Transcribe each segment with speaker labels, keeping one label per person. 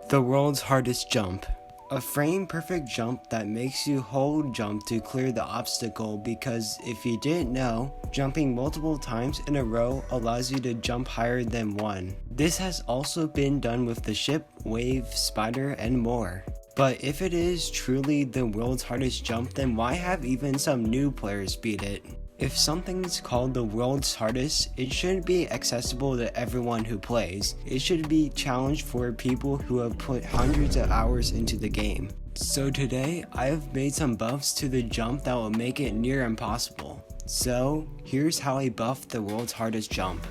Speaker 1: The world's hardest jump. A frame-perfect jump that makes you hold jump to clear the obstacle, because if you didn't know, jumping multiple times in a row allows you to jump higher than one. This has also been done with the ship, wave, spider, and more. But if it is truly the world's hardest jump, then why have even some new players beat it? If something's called the world's hardest, it shouldn't be accessible to everyone who plays. It should be challenged for people who have put hundreds of hours into the game. So today, I have made some buffs to the jump that will make it near impossible. So, here's how I buffed the world's hardest jump.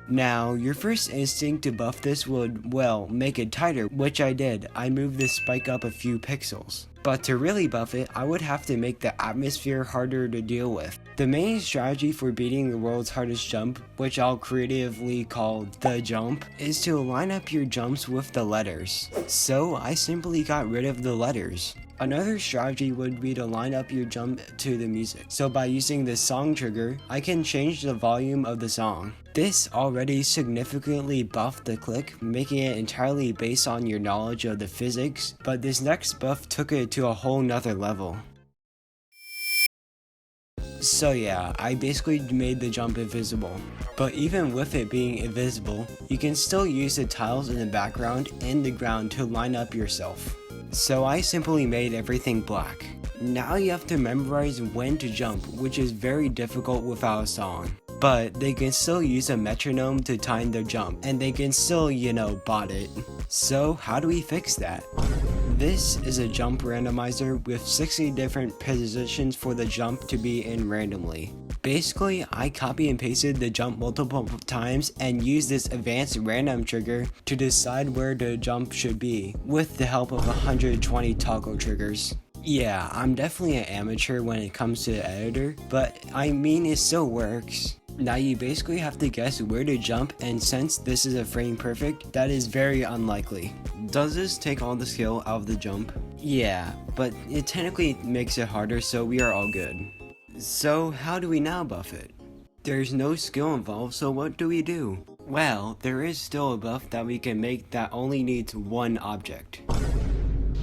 Speaker 1: Now, your first instinct to buff this would, well, make it tighter, which I did. I moved the spike up a few pixels. But to really buff it, I would have to make the atmosphere harder to deal with. The main strategy for beating the world's hardest jump, which I'll creatively call the jump, is to line up your jumps with the letters. So I simply got rid of the letters. Another strategy would be to line up your jump to the music. So by using the song trigger, I can change the volume of the song. This already significantly buffed the click, making it entirely based on your knowledge of the physics, but this next buff took it to a whole nother level. So yeah, I basically made the jump invisible. But even with it being invisible, you can still use the tiles in the background and the ground to line up yourself. So I simply made everything black. Now you have to memorize when to jump, which is very difficult without a song. But they can still use a metronome to time their jump, and they can still, bot it. So how do we fix that? This is a jump randomizer with 60 different positions for the jump to be in randomly. Basically, I copy and pasted the jump multiple times and used this advanced random trigger to decide where the jump should be, with the help of 120 toggle triggers. Yeah, I'm definitely an amateur when it comes to the editor, but I mean it still works. Now you basically have to guess where to jump, and since this is a frame perfect, that is very unlikely. Does this take all the skill out of the jump? Yeah, but it technically makes it harder, so we are all good. So how do we now buff it? There's no skill involved, so what do we do? Well, there is still a buff that we can make that only needs one object.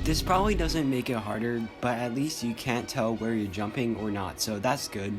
Speaker 1: This probably doesn't make it harder, but at least you can't tell where you're jumping or not, so that's good.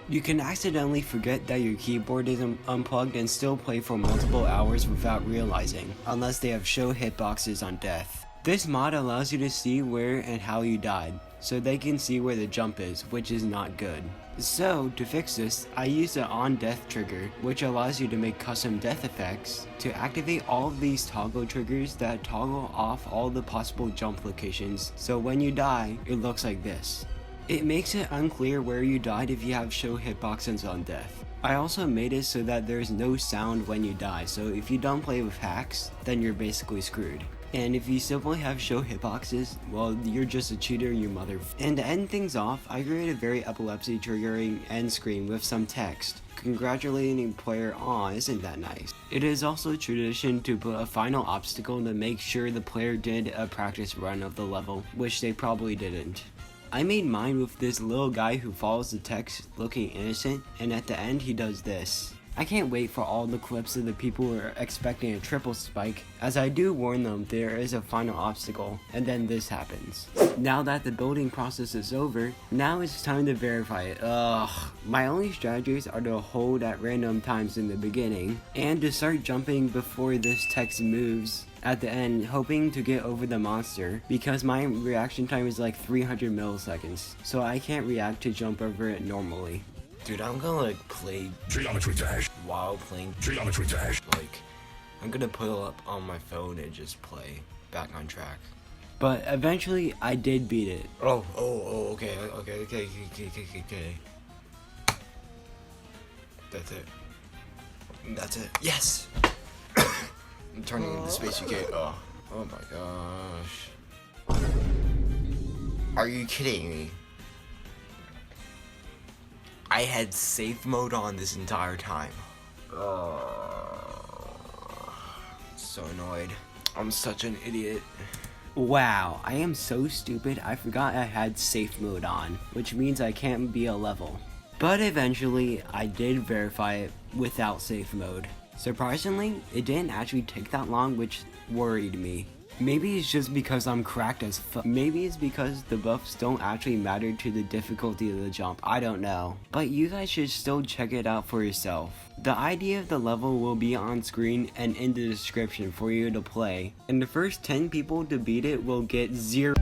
Speaker 1: You can accidentally forget that your keyboard is unplugged and still play for multiple hours without realizing, unless they have show hitboxes on death. This mod allows you to see where and how you died, so they can see where the jump is, which is not good. So, to fix this, I use the on death trigger, which allows you to make custom death effects to activate all of these toggle triggers that toggle off all the possible jump locations, so when you die, it looks like this. It makes it unclear where you died if you have show hitboxes on death. I also made it so that there's no sound when you die, so if you don't play with hacks, then you're basically screwed. And if you simply have show hitboxes, well, you're just a cheater, you mother. And to end things off, I created a very epilepsy triggering end screen with some text, congratulating player. Aw, isn't that nice? It is also a tradition to put a final obstacle to make sure the player did a practice run of the level, which they probably didn't. I made mine with this little guy who follows the text looking innocent, and at the end he does this. I can't wait for all the clips of the people who are expecting a triple spike, as I do warn them there is a final obstacle, and then this happens. Now that the building process is over, now it's time to verify it. My only strategies are to hold at random times in the beginning, and to start jumping before this text moves at the end, hoping to get over the monster, because my reaction time is like 300 milliseconds, so I can't react to jump over it normally. Dude, I'm gonna play Geometry Dash while playing Geometry Dash. Like, I'm gonna put it up on my phone and just play back on track. But eventually, I did beat it. Okay. That's it. Yes! I'm turning into Space UK. Oh my gosh. Are you kidding me? I had safe mode on this entire time. So annoyed. I'm such an idiot. Wow, I am so stupid. I forgot I had safe mode on, which means I can't be a level. But eventually, I did verify it without safe mode. Surprisingly, it didn't actually take that long, which worried me. Maybe it's just because I'm cracked as fuck. Maybe it's because the buffs don't actually matter to the difficulty of the jump. I don't know. But you guys should still check it out for yourself. The ID of the level will be on screen and in the description for you to play. And the first 10 people to beat it will get 0